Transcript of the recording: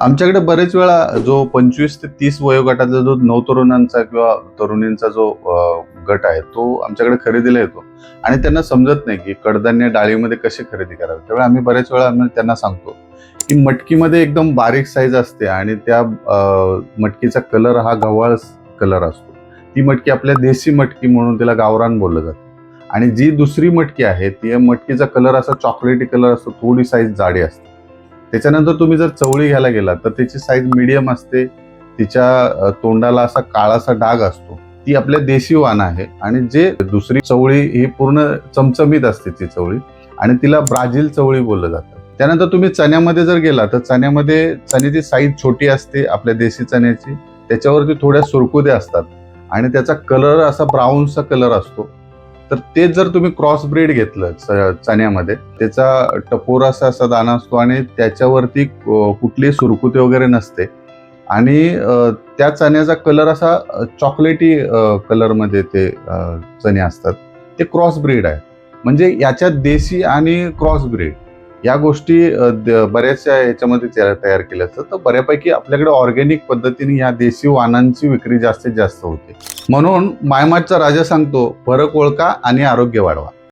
आमच्याकडे बरेच वेळा जो 25 ते 30 वयोगटातला जो नवतरुणांचा किंवा तरुणींचा जो गट आहे, तो आमच्याकडे खरेदीला येतो आणि त्यांना समजत नाही की कडधान्य डाळीमध्ये कशी खरेदी करावी. त्यावेळी आम्ही बरेच वेळा त्यांना सांगतो की मटकीमध्ये एकदम बारीक साईज असते आणि त्या मटकीचा कलर हा गव्हाळ कलर असतो. ती मटकी आपल्या देशी मटकी म्हणून तिला गावरान बोललं जातं. आणि जी दुसरी मटकी आहे, ती मटकीचा कलर असा चॉकलेटी कलर असतो, थोडी साईज जाडी असते. त्याच्यानंतर तुम्ही जर चवळी घ्यायला गेलात तर त्याची साईज मीडियम असते. तिच्या तोंडाला असा काळासा डाग असतो. ती आपल्या देशी वाण आहे. आणि जे दुसरी चवळी ही पूर्ण चमचमीत असते ती चवळी आणि तिला ब्राझील चवळी बोललं जातं. त्यानंतर तुम्ही चण्यामध्ये जर गेला तर चण्यामध्ये चण्याची साईज छोटी असते आपल्या देशी चण्याची. त्याच्यावरती थोड्या सुरकुत्या असतात आणि त्याचा कलर असा ब्राऊनचा कलर असतो. तर ते जर तुम्ही क्रॉस ब्रीड घेतलं चण्यामध्ये, त्याचा टपोरासा असा दाना असतो आणि त्याच्यावरती कुठलीही सुरकुती वगैरे नसते आणि त्या चण्याचा कलर असा चॉकलेटी कलरमध्ये ते चणे असतात. ते क्रॉस ब्रीड आहे. म्हणजे याच्यात देशी आणि क्रॉस ब्रीड या गोष्टी बऱ्याचशा याच्यामध्ये तयार केल्या असतात. तर बऱ्यापैकी आपल्याकडे ऑर्गॅनिक पद्धतीने ह्या देशी वाणांची विक्री जास्तीत जास्त होते. म्हणून मायमाटचा राजा सांगतो, फरक ओळखा आणि आरोग्य वाढवा.